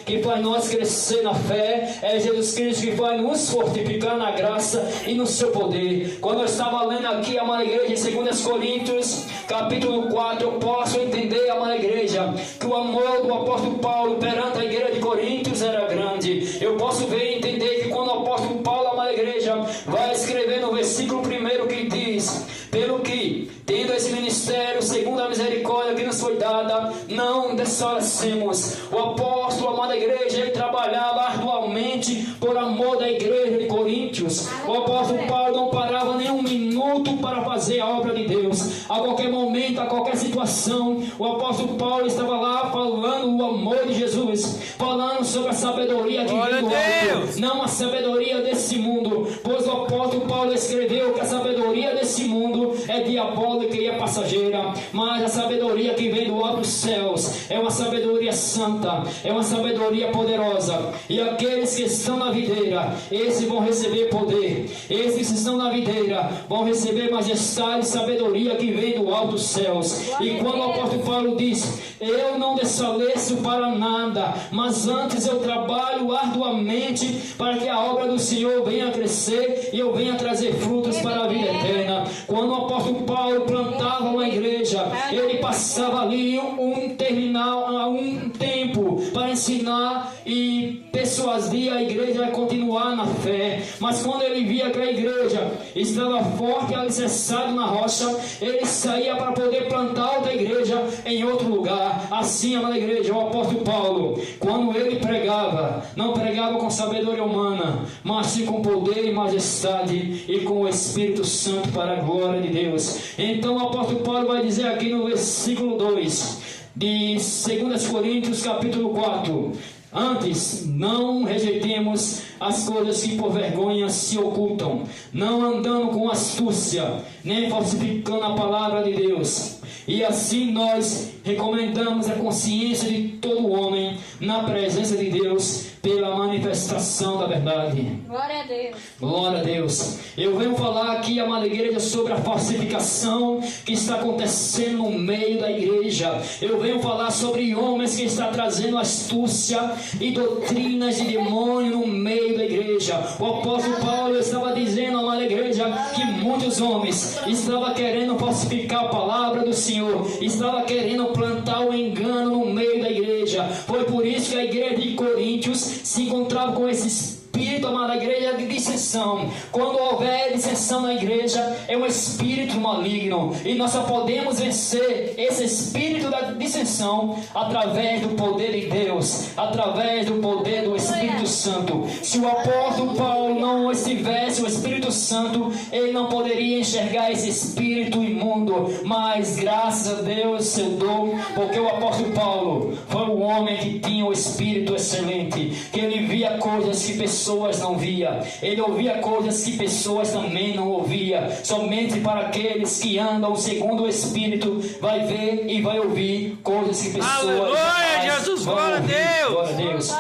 que faz nós crescer na fé, é Jesus Cristo que vai nos fortificar na graça e no seu poder. Quando eu estava lendo aqui, amada igreja, em 2 Coríntios, capítulo 4, eu posso entender, amada igreja, que o amor do apóstolo Paulo perante a igreja de Coríntios era grande. Eu posso ver e entender que quando o apóstolo Paulo, amada igreja, vai escrever no versículo 1 que diz: pelo que, tendo esse ministério, segundo a misericórdia que nos foi dada, não desfalecemos. O apóstolo, amada igreja, ele trabalhava arduamente por amor da igreja de Coríntios. O apóstolo Paulo não parava nem um minuto para fazer a obra de Deus. A qualquer momento, a qualquer situação, o apóstolo Paulo estava lá falando o amor de Jesus, falando sobre a sabedoria que vem do alto, não a sabedoria desse mundo, pois o apóstolo Paulo escreveu que a sabedoria desse mundo é diabólica e é passageira, mas a sabedoria que vem do alto dos céus é uma sabedoria santa, é uma sabedoria poderosa. E aqueles que estão na videira, esses vão receber poder. Esses que estão na videira vão receber majestade e sabedoria que vem do alto dos céus. E quando o apóstolo Paulo diz: eu não desfaleço para nada, mas antes eu trabalho arduamente para que a obra do Senhor venha a crescer e eu venha trazer frutos para a vida eterna. Quando o apóstolo Paulo plantava uma igreja, ele passava ali um tempo para ensinar e persuadir a igreja a continuar na fé. Mas quando ele via que a igreja estava forte e alicerçada na rocha, ele saía para poder plantar outra igreja em outro lugar. Assim, amada igreja, o apóstolo Paulo, quando ele pregava, não pregava com sabedoria humana, mas sim com poder e majestade e com o Espírito Santo para a glória de Deus. Então o apóstolo Paulo vai dizer aqui no versículo 2 de 2 Coríntios capítulo 4: antes, não rejeitemos as coisas que por vergonha se ocultam, não andando com astúcia, nem falsificando a palavra de Deus. E assim nós recomendamos a consciência de todo homem na presença de Deus pela manifestação da verdade. Glória a Deus. Glória a Deus. Eu venho falar aqui, amada igreja, sobre a falsificação que está acontecendo no meio da igreja. Eu venho falar sobre homens que estão trazendo astúcia e doutrinas de demônio no meio da igreja. O apóstolo Paulo estava dizendo, amada igreja, que muitos homens estavam querendo falsificar a palavra do Senhor, estava querendo plantar o engano no meio da igreja. Foi por isso que a igreja de Coríntios se encontrava com esse espírito, amada igreja, de dissensão. Quando houver dissensão na igreja, é um espírito maligno, e nós só podemos vencer esse espírito da dissensão através do poder de Deus, através do poder do Espírito Santo. Se o apóstolo Paulo não estivesse o Espírito Santo, ele não poderia enxergar esse espírito imundo, mas graças a Deus seu dom, porque o apóstolo Paulo foi um homem que tinha o espírito excelente, que ele via coisas que pessoas não via, ele ouvia coisas que pessoas também não ouvia. Somente para aqueles que andam segundo o Espírito vai ver e vai ouvir coisas que pessoas aleluia, Jesus, glória a Deus, glória a Deus,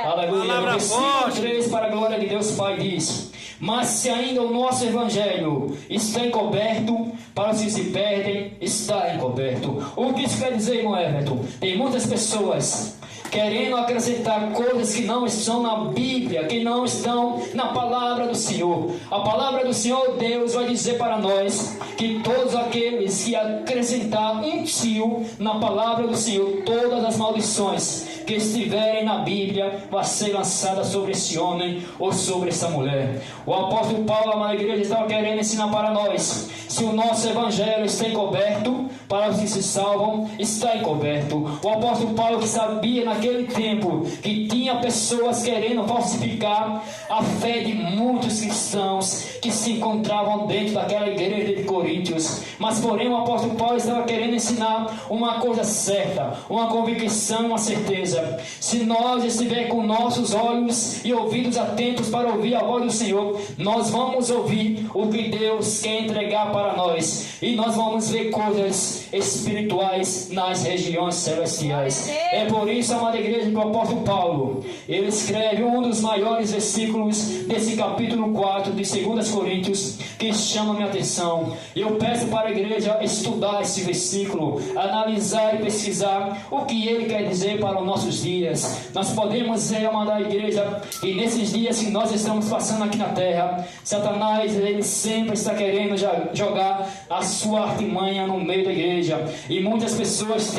aleluia. No versículo 3, para a glória de Deus, Pai diz: mas se ainda o nosso evangelho está encoberto, para os que se perdem está encoberto. O que isso quer dizer, irmão Everton? Tem muitas pessoas querendo acrescentar coisas que não estão na Bíblia, que não estão na palavra do Senhor. A palavra do Senhor, Deus, vai dizer para nós que todos aqueles que acrescentar um tio na palavra do Senhor, todas as maldições que estiverem na Bíblia vai ser lançada sobre esse homem ou sobre essa mulher. O apóstolo Paulo, amada igreja, estava querendo ensinar para nós: se o nosso evangelho está encoberto, para os que se salvam, está encoberto. O apóstolo Paulo, que sabia naquele tempo que tinha pessoas querendo falsificar a fé de muitos cristãos que se encontravam dentro daquela igreja de Coríntios, mas porém o apóstolo Paulo estava querendo ensinar uma coisa certa, uma convicção, uma certeza: se nós estiver com nossos olhos e ouvidos atentos para ouvir a voz do Senhor, nós vamos ouvir o que Deus quer entregar para nós, e nós vamos ver coisas espirituais nas regiões celestiais. É por isso, amada igreja, que o apóstolo Paulo, ele escreve um dos maiores versículos desse capítulo 4 de 2 Coríntios, que chama minha atenção. Eu peço para a igreja estudar esse versículo, analisar e pesquisar o que ele quer dizer para o nosso nossos dias. Nós podemos, amada a igreja, e nesses dias que nós estamos passando aqui na terra, Satanás, ele sempre está querendo jogar a sua artimanha no meio da igreja. E muitas pessoas